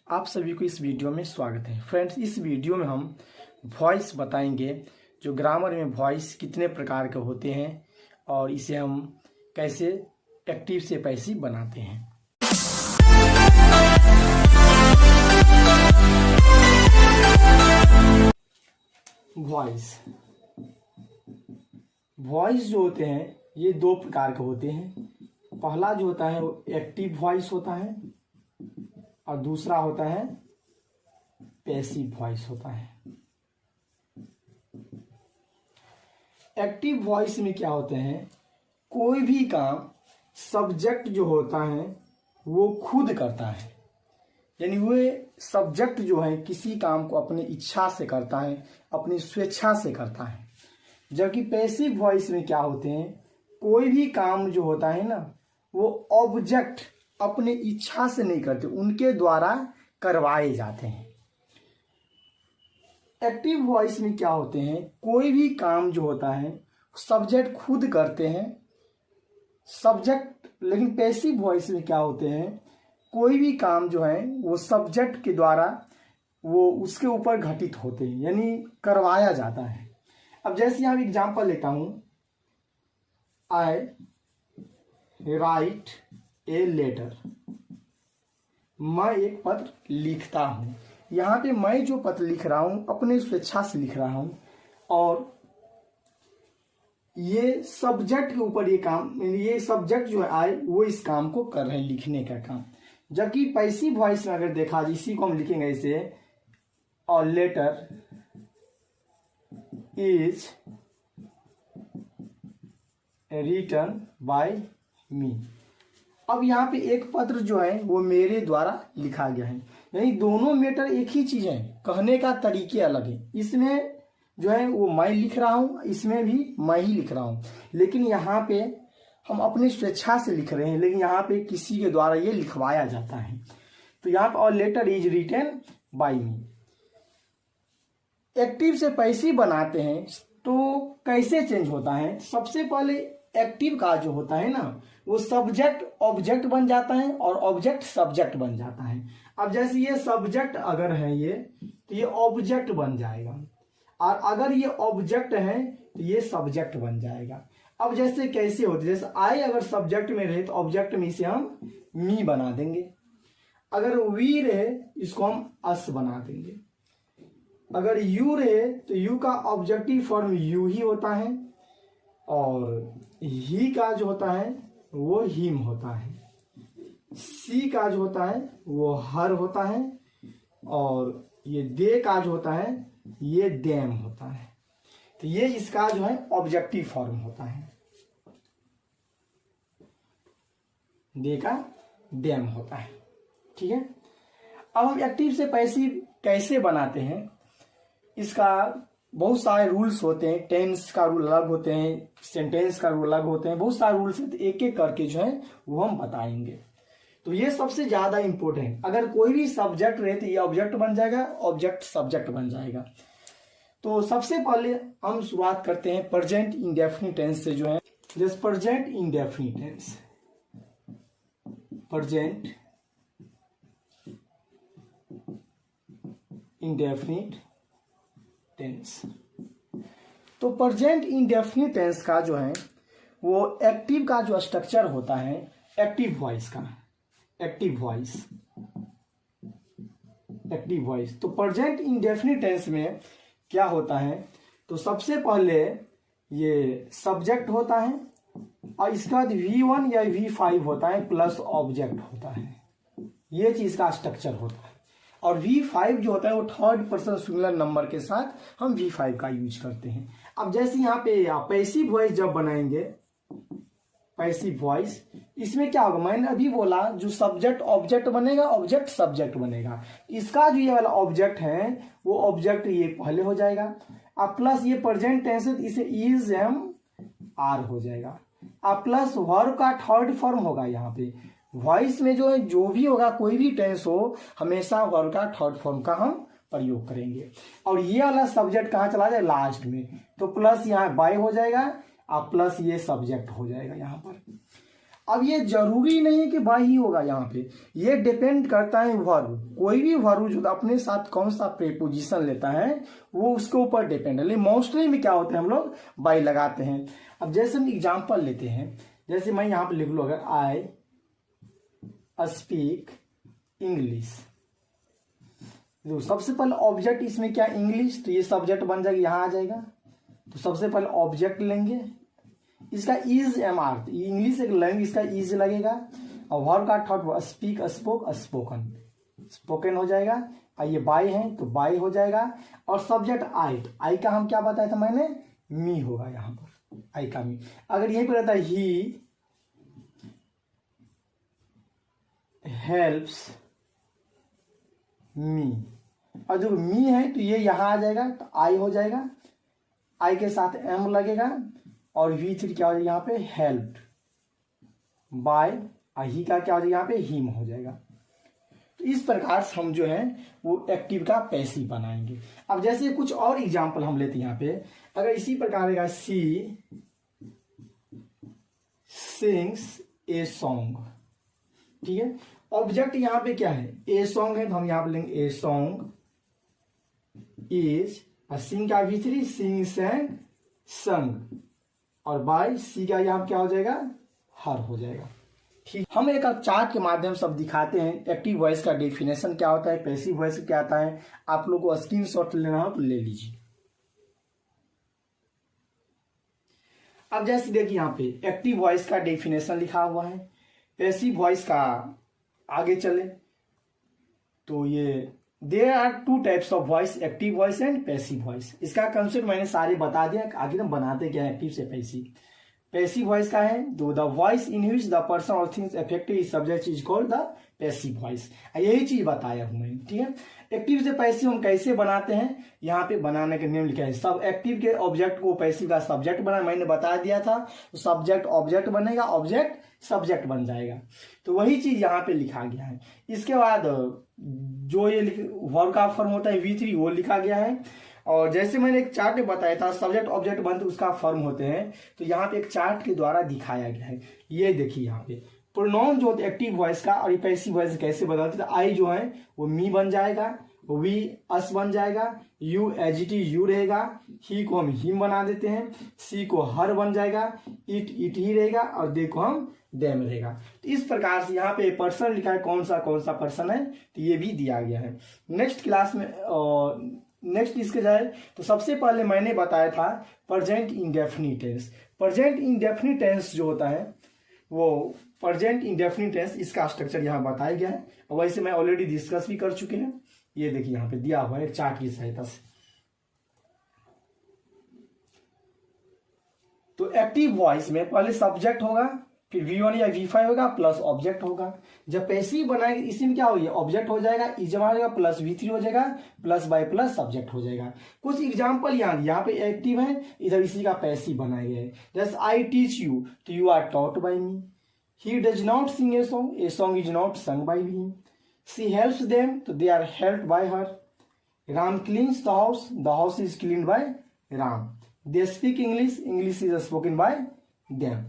आप सभी को इस वीडियो में स्वागत है। फ्रेंड्स, इस वीडियो में हम वॉइस बताएंगे, जो ग्रामर में वॉइस कितने प्रकार के होते हैं और इसे हम कैसे एक्टिव से पैसिव बनाते हैं। वॉइस जो होते हैं ये दो प्रकार के होते हैं। पहला जो होता है वो एक्टिव वॉइस होता है और दूसरा होता है पैसिव वॉइस होता है। एक्टिव वॉइस में क्या होते हैं, कोई भी काम सब्जेक्ट जो होता है वो खुद करता है, यानी वे सब्जेक्ट जो है किसी काम को अपनी इच्छा से करता है, अपनी स्वेच्छा से करता है। जबकि पैसिव वॉइस में क्या होते हैं, कोई भी काम जो होता है ना वो ऑब्जेक्ट अपने इच्छा से नहीं करते, उनके द्वारा करवाए जाते हैं। एक्टिव वॉइस में क्या होते हैं, कोई भी काम जो होता है सब्जेक्ट खुद करते हैं सब्जेक्ट। लेकिन पैसिव वॉइस में क्या होते हैं, कोई भी काम जो है वो सब्जेक्ट के द्वारा वो उसके ऊपर घटित होते हैं, यानी करवाया जाता है। अब जैसे यहां एग्जांपल लेता हूं, आई राइट ए लेटर, मैं एक पत्र लिखता हूं। यहां पे मैं जो पत्र लिख रहा हूं अपने स्वेच्छा से लिख रहा हूं और ये सब्जेक्ट के ऊपर ये काम, ये सब्जेक्ट जो है आई वो इस काम को कर रहे हैं, लिखने का काम। जबकि पैसिव वॉइस में अगर देखा जाए, इसी को हम लिखेंगे ऐसे, और लेटर इज रिटन बाय मी। अब यहाँ पे एक पत्र जो है वो मेरे द्वारा लिखा गया है, यानी दोनों मैटर एक ही चीज है, कहने का तरीके अलग है। इसमें जो है वो मैं लिख रहा हूं, इसमें भी मैं ही लिख रहा हूं, लेकिन यहाँ पे हम अपनी स्वेच्छा से लिख रहे हैं, लेकिन यहाँ पे किसी के द्वारा ये लिखवाया जाता है। तो यहाँ पे और letter is written by me. Active से पैसिव बनाते हैं तो कैसे चेंज होता है, सबसे पहले एक्टिव का जो होता है ना वो सब्जेक्ट ऑब्जेक्ट बन जाता है और ऑब्जेक्ट सब्जेक्ट बन जाता है। अब जैसे ये सब्जेक्ट अगर है ये, तो ये ऑब्जेक्ट बन जाएगा, और अगर ये ऑब्जेक्ट है तो ये सब्जेक्ट बन जाएगा। अब जैसे कैसे होते, जैसे आई अगर सब्जेक्ट में रहे तो ऑब्जेक्ट में इसे हम मी बना देंगे, अगर वी रहे इसको हम अस बना देंगे, अगर यू रहे तो यू का ऑब्जेक्टिव फॉर्म यू ही होता है, और ही का जो होता है वो हिम होता है, सी का जो होता है वो हर होता है, और ये दे का जो होता है ये देम होता है। तो ये इसका जो है ऑब्जेक्टिव फॉर्म होता है, दे का देम होता है। ठीक है, अब हम एक्टिव से पैसिव कैसे बनाते हैं, इसका बहुत सारे रूल्स होते हैं। टेंस का रूल अलग होते हैं, सेंटेंस का रूल अलग होते हैं, बहुत सारे रूल्स हैं, तो एक एक करके जो है वो हम बताएंगे। तो ये सबसे ज्यादा इंपॉर्टेंट, अगर कोई भी सब्जेक्ट रहे तो ये ऑब्जेक्ट बन जाएगा, ऑब्जेक्ट सब्जेक्ट बन जाएगा। तो सबसे पहले हम शुरुआत करते हैं प्रेजेंट इंडेफिनिट टेंस से, जो है जैसे present indefinite tense, present indefinite tense. तो प्रेजेंट इंडेफिनिट टेंस का जो है वो एक्टिव का जो स्ट्रक्चर होता है, एक्टिव वॉइस का, एक्टिव वॉइस। तो प्रेजेंट इंडेफिनिट टेंस में क्या होता है, तो सबसे पहले ये सब्जेक्ट होता है और इसके बाद V1 या V5 होता है प्लस ऑब्जेक्ट होता है, ये चीज का स्ट्रक्चर होता है। और V5 जो होता है वो थर्ड पर्सन सिंगुलर नंबर के साथ हम V5 का यूज करते हैं। अब जैसे यहाँ पे पैसिव वॉइस जब बनाएंगे, पैसिव वॉइस, इसमें क्या होगा, मैंने अभी बोला जो सब्जेक्ट ऑब्जेक्ट बनेगा, ऑब्जेक्ट सब्जेक्ट बनेगा। इसका जो ये वाला ऑब्जेक्ट है वो ऑब्जेक्ट ये पहले हो जाएगा, अब प्लस ये प्रेजेंट टेंस है इसे इज एम आर हो जाएगा, अब प्लस वर्ब का थर्ड फॉर्म होगा। यहाँ पे वॉइस में जो है जो भी होगा, कोई भी टेंस हो, हमेशा वर्ब का थर्ड फॉर्म का हम प्रयोग करेंगे। और ये वाला सब्जेक्ट कहाँ चला जाए, लास्ट में, तो प्लस यहाँ बाय हो जाएगा, अब प्लस ये सब्जेक्ट हो जाएगा यहाँ पर। अब ये जरूरी नहीं है कि बाय ही होगा, यहाँ पे ये डिपेंड करता है वर्ब, कोई भी वर्ब जो अपने साथ कौन सा प्रीपोजिशन लेता है वो उसके ऊपर डिपेंड है। लेकिन मोस्टली में क्या होता है, हम लोग बाय लगाते हैं। अब जैसे हम एग्जाम्पल लेते हैं, जैसे मैं यहाँ पे लिख लूँ अगर आई स्पीक इंग्लिश, तो सबसे पहले ऑब्जेक्ट इसमें क्या इंग्लिश, तो ये सब्जेक्ट बन जाएगा, यहाँ आ जाएगा। तो सबसे पहले ऑब्जेक्ट लेंगे, इसका इज एम आर, इंग्लिश एक लैंग्वेज, इसका इज लगेगा। और वर्ब का thought speak spoke spoken, spoken हो जाएगा। और ये बाय है तो बाय हो जाएगा। और सब्जेक्ट आई, आई का हम क्या बताया था मैंने, मी होगा यहाँ पर, आई का मी। अगर यहीं पर रहता है ही हेल्प्स मी, और जो मी है तो ये यहां आ जाएगा तो आई हो जाएगा, आई के साथ एम लगेगा। और V3 क्या हो जाएगा यहाँ पे, हेल्प्ड बाय, ही का क्या हो जाएगा यहाँ पे, हिम हो जाएगा। तो इस प्रकार से हम जो है वो एक्टिव का पैसिव बनाएंगे। अब जैसे कुछ और एग्जांपल हम लेते हैं यहाँ पे, अगर इसी प्रकार रहेगा सी सिंग्स ए सॉन्ग, ठीक है। ऑब्जेक्ट यहाँ पे क्या है, ए सॉन्ग है, तो हम यहाँ पे लेंगे ए सॉन्ग इज, और सिंग का V3 सिंग सैंग संग, और बाय सी का यहाँ क्या हो जाएगा, हर हो जाएगा। ठीक, हम एक चार्ट के माध्यम से अब दिखाते हैं एक्टिव वॉइस का डेफिनेशन क्या होता है, पैसिव वॉइस क्या आता है। आप लोग को स्क्रीनशॉट लेना हो तो ले लीजिए। अब जैसे देखिए यहाँ पे एक्टिव वॉइस का डेफिनेशन लिखा हुआ है, पैसिव वॉइस का आगे चले तो ये there are two types of voice, active voice and passive voice. इसका कंसेप्ट मैंने सारे बता दिया, आगे हम बनाते क्या एक्टिव से पैसिव। पैसिव वॉइस का है दो, the voice in which the person और things affected is subject is called the passive voice. यही चीज बताया हूं मैं, ठीक है। एक्टिव से पैसिव हम कैसे बनाते हैं, यहाँ पे बनाने के नियम लिखा है। सब एक्टिव के ऑब्जेक्ट को पैसिव का सब्जेक्ट बना, मैंने बता दिया था। तो सब्जेक्ट ऑब्जेक्ट बनेगा, ऑब्जेक्ट सब्जेक्ट बन जाएगा। तो वही चीज यहाँ पे लिखा गया है। इसके बाद जो ये वर्ब का फॉर्म होता है V3 वो लिखा गया है। और जैसे मैंने एक चार्ट में बताया था सब्जेक्ट ऑब्जेक्ट बनते उसका फॉर्म होते हैं, तो यहाँ पे एक चार्ट के द्वारा दिखाया गया है। ये देखिए यहाँ पे प्रोनाउन जो एक्टिव वॉइस का और पैसिव वॉइस कैसे बदलते, तो आई जो है वो मी बन जाएगा, वी अस बन जाएगा, यू एजिटिव यू रहेगा, ही को हम हिम बना देते हैं, सी को हर बन जाएगा, इट ही रहेगा, और दे को हम देम रहेगा। तो इस प्रकार से यहाँ पे पर्सन लिखा है, कौन सा पर्सन है, तो ये भी दिया गया है। नेक्स्ट क्लास में नेक्स्ट इसके जाए तो सबसे पहले मैंने बताया था present indefinite tense. Present indefinite tense जो होता है वो प्रेजेंट इंडेफिनिट टेंस, इसका स्ट्रक्चर यहाँ बताया गया है। और वैसे मैं ऑलरेडी डिस्कस भी कर चुके हैं। ये देखिए यहाँ पे दिया हुआ है एक चार्ट की सहायता से। तो एक्टिव वॉइस में पहले सब्जेक्ट होगा, फिर V1 या V5 होगा प्लस ऑब्जेक्ट होगा। जब पैसिव बनाएंगे इसी में क्या होगा, ऑब्जेक्ट हो जाएगा, इजमा हो जाएगा, प्लस V3 हो जाएगा, प्लस बाय प्लस सब्जेक्ट हो जाएगा। कुछ एग्जांपल यहाँ पे एक्टिव है, इधर इसी का पैसिव बनाया गया है। जैसे आई टीच यू, तो you are taught by me. He does not sing a song is not sung by him. She helps them, तो they are helped by her. Ram cleans the house is cleaned by Ram. They speak English is spoken by them.